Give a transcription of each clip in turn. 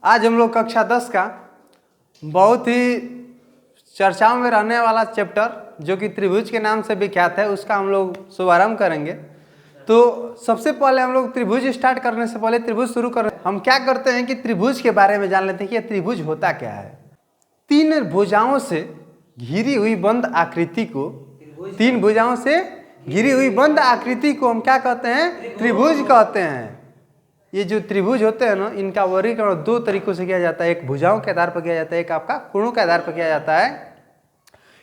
आज हम लोग कक्षा 10 का बहुत ही चर्चाओं में रहने वाला चैप्टर जो कि त्रिभुज के नाम से विख्यात है उसका हम लोग शुभारंभ करेंगे। तो सबसे पहले हम लोग त्रिभुज स्टार्ट करने से पहले त्रिभुज शुरू कर हम क्या करते हैं कि त्रिभुज के बारे में जान लेते हैं कि त्रिभुज होता क्या है। तीन भुजाओं से घिरी हुई बंद आकृति को हम क्या कहते हैं? त्रिभुज कहते हैं। ये जो त्रिभुज होते हैं ना, इनका वर्गीकरण दो तरीकों से किया जाता है। एक भुजाओं के आधार पर किया जाता है, एक आपका कोणों के आधार पर किया जाता है।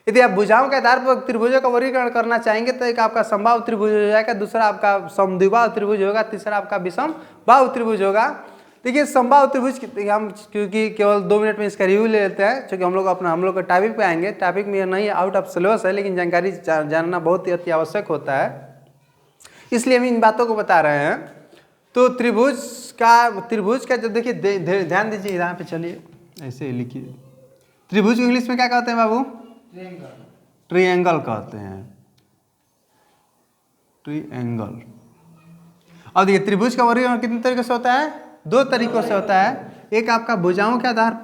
यदि आप भुजाओं के आधार पर त्रिभुजों का वर्गीकरण करना चाहेंगे तो एक आपका समबाहु त्रिभुज हो जाएगा, दूसरा आपका समद्विबाहु त्रिभुज होगा, तीसरा आपका विषमबाहु त्रिभुज होगा। देखिए समबाहु त्रिभुज हम क्योंकि केवल 2 मिनट में इसका रिव्यू ले लेते हैं, क्योंकि हम लोग का टॉपिक पे आएंगे। टॉपिक में नहीं आउट ऑफ सिलेबस है, लेकिन जानकारी जानना बहुत ही अति आवश्यक होता है, इसलिए हम इन बातों को बता रहे हैं। तो त्रिभुज का जब देखिए ध्यान दीजिए, यहाँ पे चलिए ऐसे ही लिखिए। त्रिभुज इंग्लिश में क्या कहते हैं बाबू? ट्रायंगल कहते हैं, ट्रायंगल। अब देखिए त्रिभुज का वर्गीकरण कितने तरीके से होता है? 2 तरीकों से होता है। एक आपका भुजाओं के आधार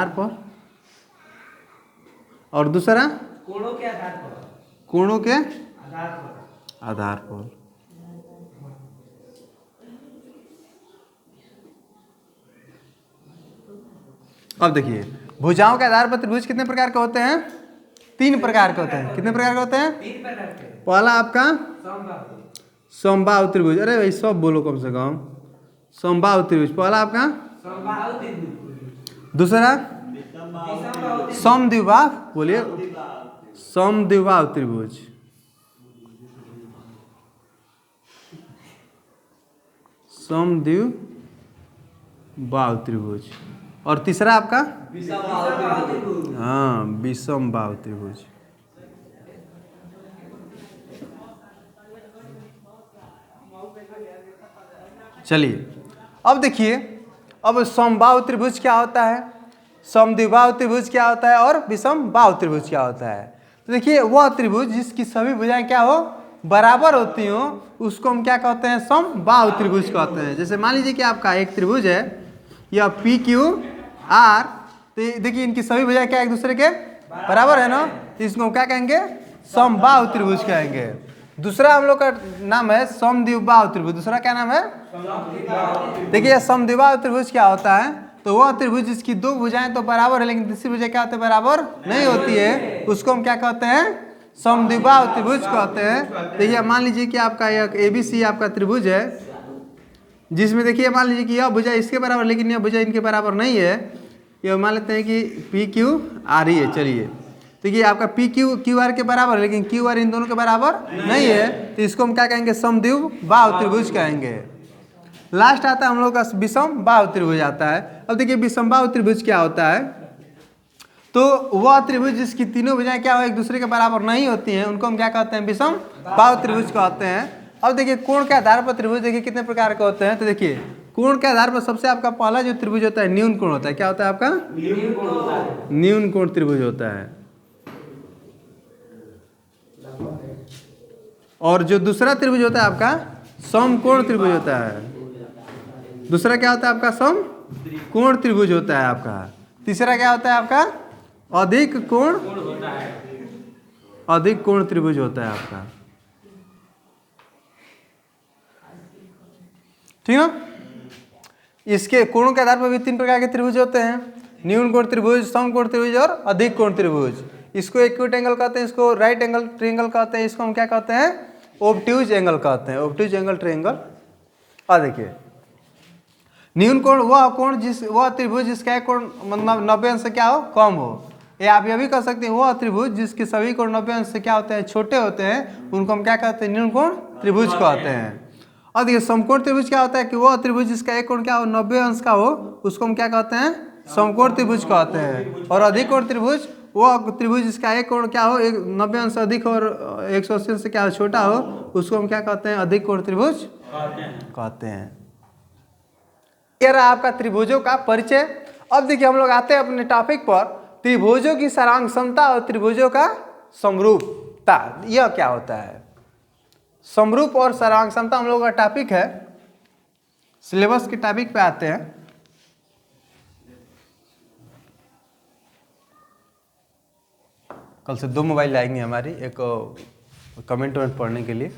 पर, और दूसरा कोणों के आधार पर। अब देखिए भुजाओं के आधार पर त्रिभुज कितने प्रकार के होते हैं? 3 प्रकार के होते हैं। कितने प्रकार के होते हैं? 3 प्रकार के। पहला आपका समबाहु त्रिभुज। अरे भाई सब बोलो कम से कम। समबाहु त्रिभुज पहला आपका। दूसरा समद्विबाहु, बोलिए समद्विबाहु त्रिभुज। समद्विबाहु त्रिभुज। और तीसरा आपका हाँ विषमबाहु त्रिभुज। चलिए अब देखिए, अब समबाहु त्रिभुज क्या होता है, समद्विबाहु त्रिभुज क्या होता है, और विषमबाहु त्रिभुज क्या होता है। तो देखिए वह त्रिभुज जिसकी सभी भुजाएं क्या हो? बराबर होती हो, उसको हम क्या कहते हैं? समबाहु त्रिभुज कहते हैं। जैसे मान लीजिए कि आपका एक त्रिभुज है, यह PQR, तो देखिए इनकी सभी भुजाएं क्या एक दूसरे के बराबर है ना, तो इसको हम क्या कहेंगे? समबाहु त्रिभुज कहेंगे। दूसरा हम लोग का नाम है समद्विबाहु त्रिभुज। दूसरा क्या नाम है? देखिए समद्विबाहु त्रिभुज क्या होता है, तो वह त्रिभुज जिसकी 2 भुजाएं तो बराबर है लेकिन तीसरी भुजा क्या होती है? बराबर नहीं होती है, उसको हम क्या कहते हैं? समद्विबाहु त्रिभुज कहते हैं। देखिए मान लीजिए कि आपका एक ABC आपका त्रिभुज है, जिसमें देखिए मान लीजिए कि यह भुजा इसके बराबर लेकिन यह भुजा इनके बराबर नहीं है। यह मान लेते हैं कि PQR ही है। चलिए देखिए आपका PQR के बराबर है लेकिन QR इन दोनों के बराबर नहीं है, तो इसको हम क्या कहेंगे? समद्विबाहु त्रिभुज कहेंगे। लास्ट आता है हम लोग का विषमबाहु त्रिभुज आता है। अब देखिए विषमबाहु त्रिभुज क्या होता है, तो वह त्रिभुज जिसकी तीनों भुजाएं क्या हो? एक दूसरे के बराबर नहीं होती हैं, उनको हम क्या कहते हैं? विषमबाहु त्रिभुज कहते हैं। अब देखिए कोण के आधार पर त्रिभुज देखिए कितने प्रकार के होते हैं। तो देखिए कोण के आधार पर सबसे आपका पहला जो त्रिभुज होता है न्यून कोण होता है। क्या होता है आपका? न्यून कोण त्रिभुज होता है। और जो दूसरा त्रिभुज होता है आपका समकोण त्रिभुज होता है। दूसरा क्या होता है आपका? समकोण त्रिभुज होता है आपका। तीसरा क्या होता है आपका? अधिक कोण त्रिभुज होता है आपका। ठीक है। इसके कोणों के आधार पर भी 3 प्रकार के त्रिभुज होते हैं, न्यून कोण त्रिभुज, समकोण त्रिभुज और अधिक कोण त्रिभुज। इसको एक्यूट एंगल कहते हैं, इसको राइट एंगल ट्रायंगल कहते हैं, इसको हम क्या कहते हैं? ऑब्ट्यूज एंगल कहते हैं, ऑब्ट्यूज एंगल ट्रायंगल। और देखिए न्यून कोण वह त्रिभुज जिसका एक कोण मतलब 90 अंश से क्या हो? कम हो। या आप यह भी कह सकते हैं वह त्रिभुज जिसके सभी कोण 90 अंश से क्या होते हैं? छोटे होते हैं, उनको हम क्या कहते हैं? न्यून कोण त्रिभुज कहते हैं। और देखिए समकोण त्रिभुज क्या होता है कि वह त्रिभुज जिसका एक कोण क्या हो? 90 अंश का हो, उसको हम क्या कहते हैं? समकोण त्रिभुज कहते हैं। और अधिक कोण त्रिभुज वह त्रिभुज जिसका एक कोण क्या हो? 90 अंश अधिक और 180 अंश से क्या हो? छोटा हो, उसको हम क्या कहते हैं? अधिक कोण त्रिभुज कहते हैं। ये रहा आपका त्रिभुजों का परिचय। अब देखिए हम लोग आते हैं अपने टॉपिक पर, त्रिभुजों की सारांश क्षमता और त्रिभुजों का समरूपता। यह क्या होता है? समरूप और सर्वांग समता हम लोगों का टॉपिक है। सिलेबस के टॉपिक पे आते हैं। कल से 2 मोबाइल आएंगे हमारी, एक कमेंट वमेंट पढ़ने के लिए,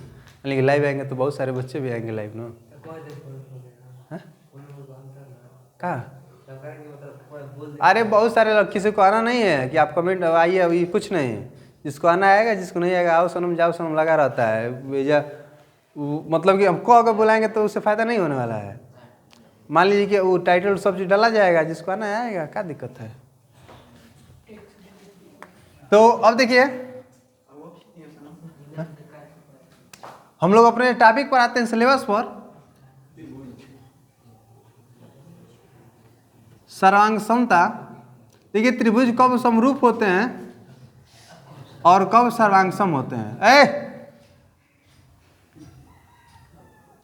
लेकिन लाइव आएंगे तो बहुत सारे बच्चे भी आएंगे लाइव ना। कहाँ? अरे बहुत सारे लोग, किसी को आना नहीं है कि आप कमेंट आइए, अभी कुछ नहीं। जिसको आना आएगा, जिसको नहीं आएगा आओ सनम जाओ सनम लगा रहता है भेजा। मतलब कि हमको अगर बुलाएंगे तो उससे फ़ायदा नहीं होने वाला है। मान लीजिए कि वो टाइटल सब चीज़ डाला जाएगा, जिसको आना आएगा, क्या दिक्कत है। तो अब देखिए हम लोग अपने टॉपिक पर आते हैं, सिलेबस पर। सर्वांग समता। देखिए त्रिभुज कब समरूप होते हैं और कब सर्वांग सम होते हैं।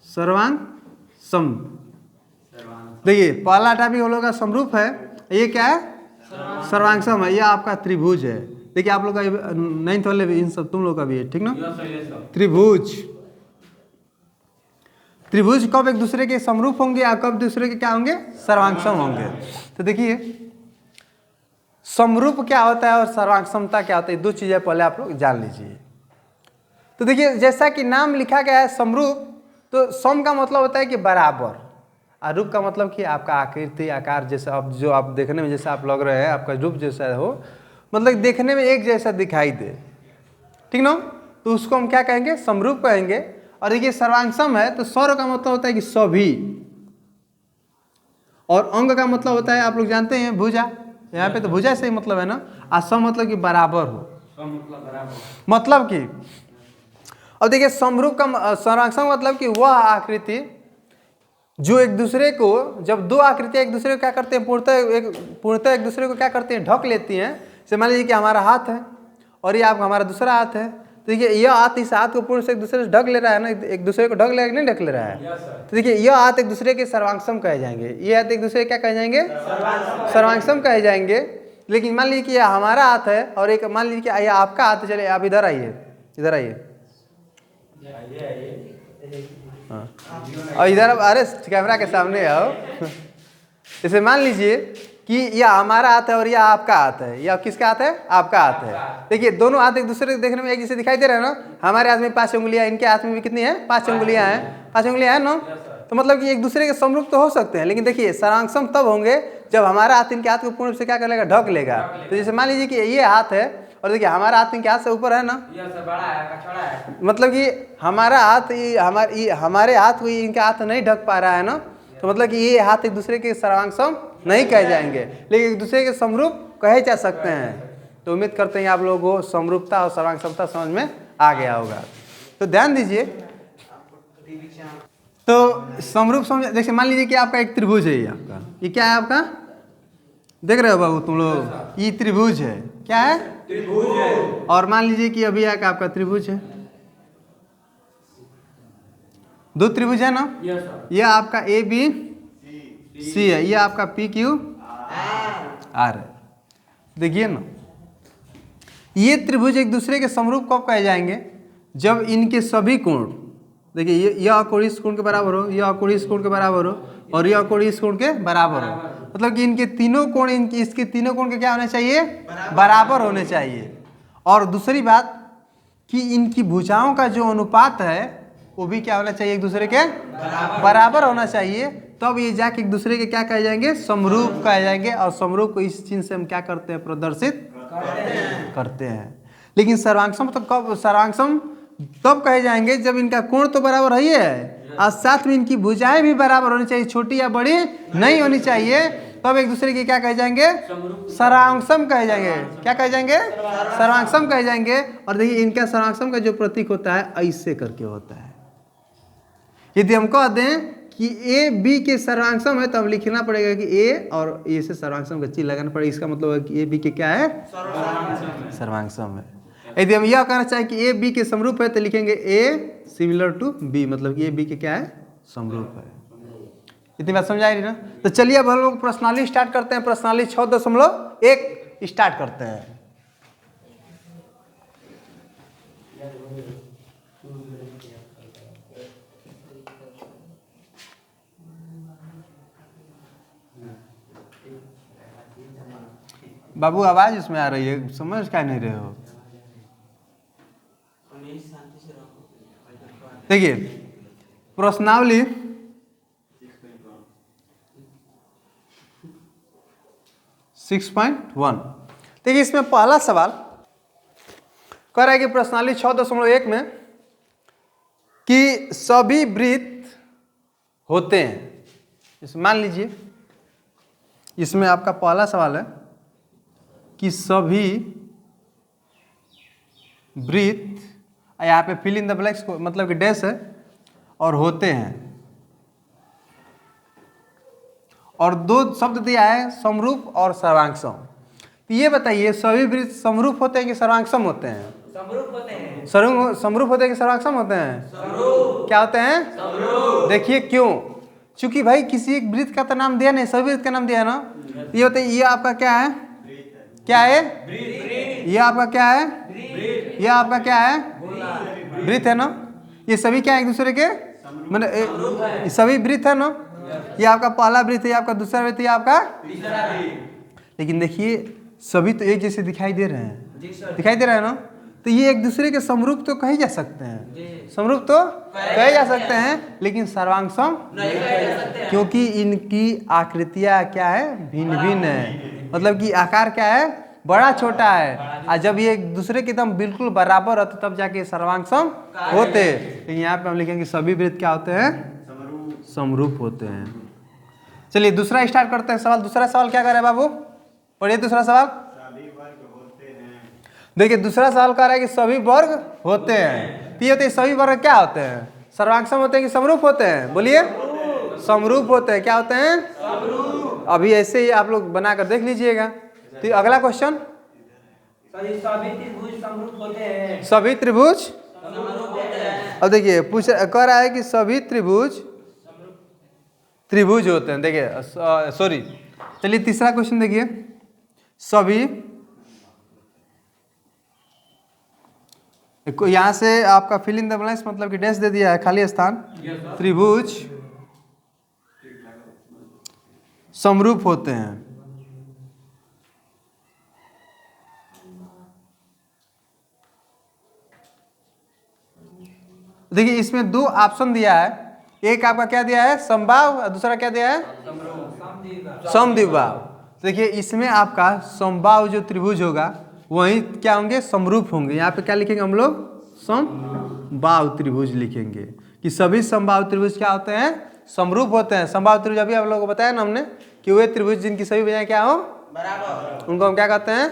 सर्वांग सम। देखिए पहला टॉपिक हम लोग का समरूप है, ये क्या है? सर्वांग सम है। ये आपका त्रिभुज है। देखिए आप लोग का 9th वाले भी, इन सब तुम लोग का भी है, ठीक ना। त्रिभुज, त्रिभुज कब एक दूसरे के समरूप होंगे या कब दूसरे के क्या होंगे? सर्वांग सम होंगे। तो देखिए समरूप क्या होता है और सर्वांग समता क्या होता है, 2 चीजें पहले आप लोग जान लीजिए। तो देखिए जैसा कि नाम लिखा गया है समरूप, तो सम का मतलब होता है कि बराबर, और रूप का मतलब कि आपका आकृति आकार जैसा, अब जो आप देखने में जैसा आप लग रहे हैं, आपका रूप जैसा हो, मतलब देखने में एक जैसा दिखाई दे, ठीक ना, तो उसको हम क्या कहेंगे? समरूप कहेंगे। और देखिए सर्वांग सम है तो सर्व का मतलब होता है कि सभी, और अंग का मतलब होता है आप लोग जानते हैं भुजा, यहाँ पे तो भुजा से ही मतलब है ना। और सम मतलब कि बराबर हो, मतलब कि अब देखिए समरूप का सर्वांग सम मतलब कि वह आकृति जो एक दूसरे को, जब 2 आकृतियां एक दूसरे को क्या करते हैं? पूर्णतः एक दूसरे को क्या करते हैं? ढक लेती हैं। जैसे मान लीजिए कि हमारा हाथ है और ये आपका हमारा दूसरा हाथ है, तो देखिए यह हाथ इस हाथ को पूर्ण से एक दूसरे से ढक ले रहा है ना, एक दूसरे को ढक ले नहीं ढक ले रहा है। तो देखिए यह हाथ एक दूसरे के सर्वांग सम कहे जाएंगे, ये हाथ एक दूसरे क्या कहे जाएंगे? सर्वांग सम कहे जाएंगे। लेकिन मान लीजिए कि यह हमारा हाथ है और एक मान लीजिए कि यह आपका हाथ है। चलिए आप इधर आइए, इधर आइए, हाँ, और इधर अब अरे कैमरा के सामने आओ। जैसे मान लीजिए कि यह हमारा हाथ है और यह आपका हाथ है। यह किसका हाथ है? आपका हाथ है। देखिए दोनों हाथ एक दूसरे को देखने में एक जैसे दिखाई दे रहे हैं ना। हमारे हाथ में 5 उंगलियां, इनके हाथ में भी कितनी है? 5 उंगलियां हैं। 5 उंगलियां हैं ना, तो मतलब कि एक दूसरे के समरूप तो हो सकते हैं। लेकिन देखिए सर्वांग सम तब होंगे जब हमारा हाथ इनके हाथ को पूर्ण से क्या कर लेगा? ढक लेगा। तो जैसे मान लीजिए कि ये हाथ है और देखिए हमारा हाथ इनके हाथ से ऊपर है ना, मतलब कि हमारा हाथ हमारे हाथ को इनके हाथ नहीं ढक पा रहा है ना, तो मतलब कि ये हाथ एक दूसरे के सर्वांग सम नहीं कहे जाएंगे, लेकिन एक दूसरे के समरूप कहे जा सकते हैं। तो उम्मीद करते हैं आप लोगों को समरूपता और सर्वांग समता समझ में आ गया होगा। तो ध्यान दीजिए, तो समरूप समझ, जैसे मान लीजिए कि आपका एक त्रिभुज है, ये आपका, ये क्या है आपका? देख रहे हो बाबू तुम लोग, ये त्रिभुज है। क्या है? त्रिभुज है। और मान लीजिए कि अभी आपका त्रिभुज है, 2 त्रिभुज है ना, ये आपका ABC है, ये आपका PQR है। देखिए ना, ये त्रिभुज एक दूसरे के समरूप कब कहे जाएंगे? जब इनके सभी कोण, देखिए यह कोण इस कोण के बराबर हो, यह कोण इस कोण के बराबर हो, और यह कोण इस कोण के बराबर हो। मतलब कि इनके तीनों कोण, इसके तीनों कोण के क्या होने चाहिए? बराबर होने चाहिए। और दूसरी बात कि इनकी भुजाओं का जो अनुपात है वो भी क्या होना चाहिए? एक दूसरे के बराबर होना चाहिए। तब ये जाके एक दूसरे के क्या कहे जाएंगे? समरूप कहे जाएंगे। और समरूप को इस चिन्ह से हम क्या करते हैं? प्रदर्शित करते हैं। लेकिन सर्वांग सम तो कब? सर्वांग सम तब कहे जाएंगे जब इनका कोण तो बराबर ही है और साथ में इनकी भुजाएं भी बराबर होनी चाहिए, छोटी या बड़ी नहीं होनी चाहिए। तब एक दूसरे के क्या कहे जाएंगे? सर्वांग सम कहे जाएंगे। क्या कहे जाएंगे? सर्वांग सम कहे जाएंगे। और देखिए इनका सर्वांग सम का जो प्रतीक होता है ऐसे करके होता है। यदि हम कह दें कि AB के सर्वांग सम है तो हम लिखना पड़ेगा कि A और A से सर्वांग सम का चिन्ह लगाना पड़ेगा। इसका मतलब है कि AB के क्या है? सर्वांग सम है। यदि हम यह कहना चाहें कि AB के समरूप है तो लिखेंगे A सिमिलर टू B, मतलब कि AB के क्या है? समरूप है। इतनी बात समझ आई ना? तो चलिए अब हम लोग प्रश्नावली स्टार्ट करते हैं। प्रश्नावली 6.1 स्टार्ट करते हैं। बाबू आवाज उसमें आ रही है, समझ क्या नहीं रहे हो? देखिए प्रश्नावली 6.1। देखिए इसमें पहला सवाल कह रहा है कि प्रश्नावली 6.1 में कि सभी वृत्त होते हैं। इसमें मान लीजिए इसमें आपका पहला सवाल है कि सभी वृत्त, यहाँ पे फिल इन द ब्लैंक्स मतलब कि डैश है, और होते हैं, और दो शब्द दिया है समरूप और सर्वांगसम। तो ये बताइए सभी वृत्त समरूप होते हैं कि सर्वांगसम होते हैं? समरूप होते हैं। समरूप होते हैं कि सर्वांगसम होते हैं? समरूप। क्या होते हैं? समरूप। देखिए क्यों? चूंकि भाई किसी एक वृत्त का तो नाम दिया नहीं, सभी वृत्त का नाम दिया है ना। ये होते हैं, ये आपका क्या है? क्या है? ये आपका क्या है? ये आपका क्या है? वृत्त है ना। ये सभी क्या है एक दूसरे के, मतलब सभी वृत्त है ना। ये आपका पहला वृत्त है, आपका दूसरा वृत्त है, आपका तीसरा वृत्त। लेकिन देखिए सभी तो एक जैसे दिखाई दे रहे हैं, दिखाई दे रहा है ना। तो ये एक दूसरे के समरूप तो कहे जा सकते हैं, समरूप तो कहे जा सकते हैं, लेकिन सर्वांगसम नहीं कहे जा सकते, क्योंकि इनकी आकृतियां क्या है? भिन्न भिन्न है। मतलब कि आकार क्या है? बड़ा छोटा है। और जब ये एक दूसरे के एकदम बिल्कुल बराबर होते तब जाके सर्वांगसम होते। लेकिन यहाँ पे हम लिखेंगे सभी वृत्त क्या होते हैं? समरूप होते हैं। चलिए दूसरा स्टार्ट करते हैं सवाल। दूसरा सवाल क्या कर रहे हैं बाबू? पढ़िए दूसरा सवाल। सभी वर्ग होते हैं। देखिए दूसरा सवाल कह रहा है कि सभी वर्ग होते हैं। तो ये होते हैं सभी वर्ग क्या होते हैं? सर्वांगसम होते हैं कि समरूप होते हैं? बोलिए। समरूप होते हैं। क्या होते हैं? समरूप। अभी ऐसे ही आप लोग बनाकर देख लीजिएगा। तो अगला क्वेश्चन, सभी त्रिभुज समरूप होते हैं। सभी त्रिभुज समरूप होते हैं। अब देखिए पूछ कह रहा है कि सभी त्रिभुज त्रिभुज होते हैं। देखिए सॉरी, चलिए तीसरा क्वेश्चन देखिए। सभी, यहां से आपका फिल इन द ब्लैंक्स मतलब कि डैश दे दिया है, खाली स्थान। त्रिभुज समरूप होते हैं। देखिए इसमें दो ऑप्शन दिया है। एक आपका क्या दिया है? समबाहु, और दूसरा क्या दिया है? समद्विबाहु। देखिए इसमें आपका समबाहु जो त्रिभुज होगा वही क्या होंगे? समरूप होंगे। यहाँ पे क्या लिखेंगे हम लोग? समबाहु त्रिभुज लिखेंगे कि सभी समबाहु त्रिभुज क्या होते हैं? समरूप होते हैं। समबाहु त्रिभुज अभी आप लोगों को बताया ना हमने कि वे त्रिभुज जिनकी सभी भुजाएं क्या हो? बराबर, उनको हम क्या कहते हैं?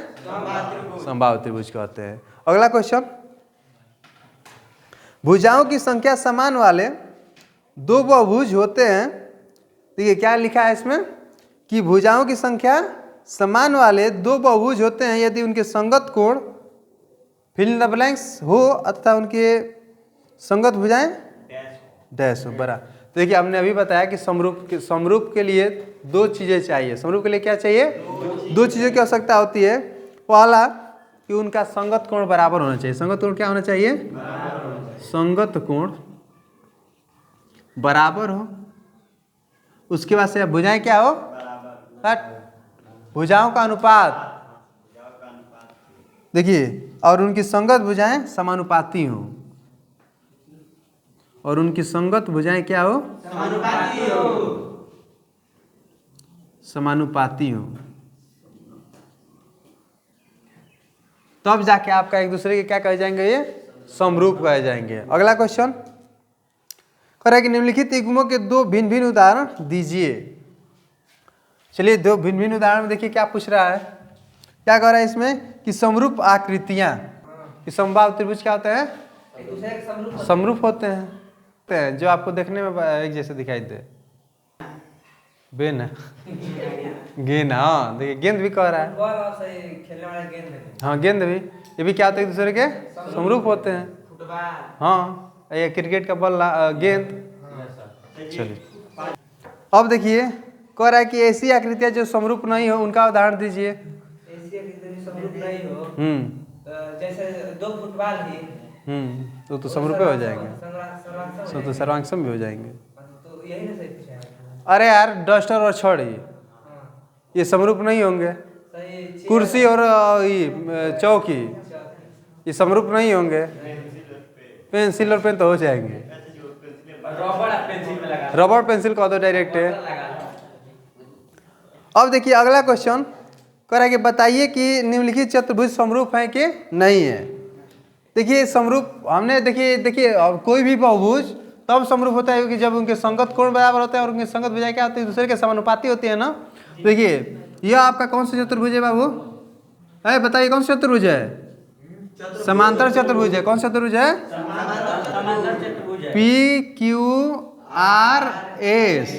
समबाहु त्रिभुज कहते हैं। अगला क्वेश्चन, भुजाओं की संख्या समान वाले दो बहुभुज होते हैं। देखिए क्या लिखा है इसमें कि भुजाओं की संख्या समान वाले दो बहुभुज होते हैं यदि उनके संगत कोण फिल इन द ब्लैंक्स हो अथवा उनके संगत भुजाएं डैश हो बड़ा। तो देखिए हमने अभी बताया कि समरूप के लिए दो चीज़ें चाहिए। समरूप के लिए क्या चाहिए? दो चीज़ों की आवश्यकता होती है। पहला कि उनका संगत कोण बराबर होना चाहिए। संगत कोण क्या होना चाहिए? संगत कोण बराबर हो। उसके बाद से भुजाएं क्या हो? भुजाओं का अनुपात, देखिए, और उनकी संगत भुजाएं समानुपाती हो। और उनकी संगत भुजाएं क्या हो? समानुपाती हो। समानुपाती हो, तब जाके आपका एक दूसरे के क्या कहे जाएंगे? ये समरूप कहे जाएंगे। अगला क्वेश्चन कह रहा है कि निम्नलिखित युग्मों के दो भिन्न भिन्न उदाहरण दीजिए। चलिए दो भिन्न भिन्न उदाहरण में देखिए क्या पूछ रहा है। क्या कह रहा है इसमें कि समरूप आकृतियां, कि समबाहु त्रिभुज क्या होते हैं? एक दूसरे के समरूप होते हैं, जो आपको देखने में एक जैसे दिखाई दे। बेन है गेंद, हाँ देखिए गेंद भी कह रहा है। बॉल और सही खेलने वाला गेंद है। हाँ गेंद भी, ये भी क्या होते हैं? एक दूसरे के समरूप होते हैं। फुटबॉल, हाँ ये क्रिकेट का बॉल गेंद। चलिए अब देखिए कह रहा है कि ऐसी आकृतियां जो समरूप नहीं हो उनका उदाहरण दीजिए। ऐसी आकृति समरूप नहीं हो, जैसे दो फुटबॉल ही, तो समरूप हो जाएंगे, तो सर्वांगसम भी हो जाएंगे। तो यही ना सही पूछा है। अरे यार डस्टर और छड़ी ये समरूप नहीं होंगे। सही चेयर- कुर्सी और ये चौकी ये समरूप नहीं होंगे। पेंसिल और पेन तो हो जाएंगे। रबड़ और पेंसिल में लगा रबड़ पेंसिल का तो डायरेक्ट है। लगा अब देखिए अगला क्वेश्चन कह रहा है कि बताइए कि निम्नलिखित चतुर्भुज समरूप है कि नहीं है। देखिए समरूप हमने देखिए अब कोई भी बहुभुज तब समरूप होता है क्योंकि जब उनके संगत कोण बराबर होता है और उनके संगत भुजाएं क्या होती है, दूसरे के समानुपाती होती है ना। देखिए यह आपका कौन सा चतुर्भुज है बाबू? है बताइए कौन सा चतुर्भुज है? समांतर चतुर्भुज है। कौन सा चतुर्भुज है? समांतर चतुर्भुज है। P Q R S.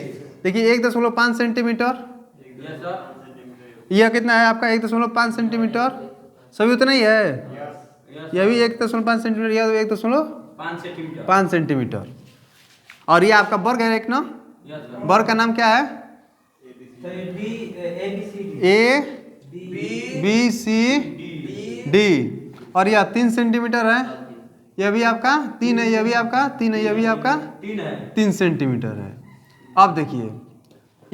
देखिए 1.5 सेंटीमीटर। Yes sir. यह कितना है आपका? 1.5 सेंटीमीटर। सभी उतना ही है। यह भी 1.5 सेंटीमीटर, यह 1.5 सेंटीमीटर। सेंटीमीटर। और ये आपका वर्ग है एक ना। Yes sir. वर्ग का नाम क्या है? तो ये D A B C A D B C D. और यह 3 सेंटीमीटर है। यह भी आपका 3 है, यह भी आपका 3 है, यह भी आपका 3 है। 3 सेंटीमीटर है। अब देखिए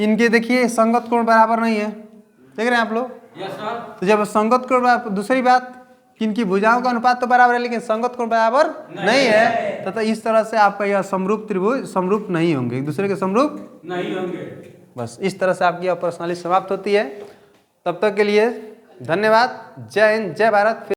इनके देखिए संगत कोण बराबर नहीं है, देख रहे हैं आप लोग। Yes sir. तो जब संगत कोण बराबर, दूसरी बात कि इनकी भुजाओं का अनुपात तो बराबर है लेकिन संगत कोण बराबर नहीं है, तो इस तरह से आपका यह समरूप त्रिभुज समरूप नहीं होंगे, एक दूसरे के समरूप नहीं होंगे। बस इस तरह से आपकी यह प्रश्नावली समाप्त होती है। तब तक के लिए धन्यवाद। जय हिंद, जय भारत।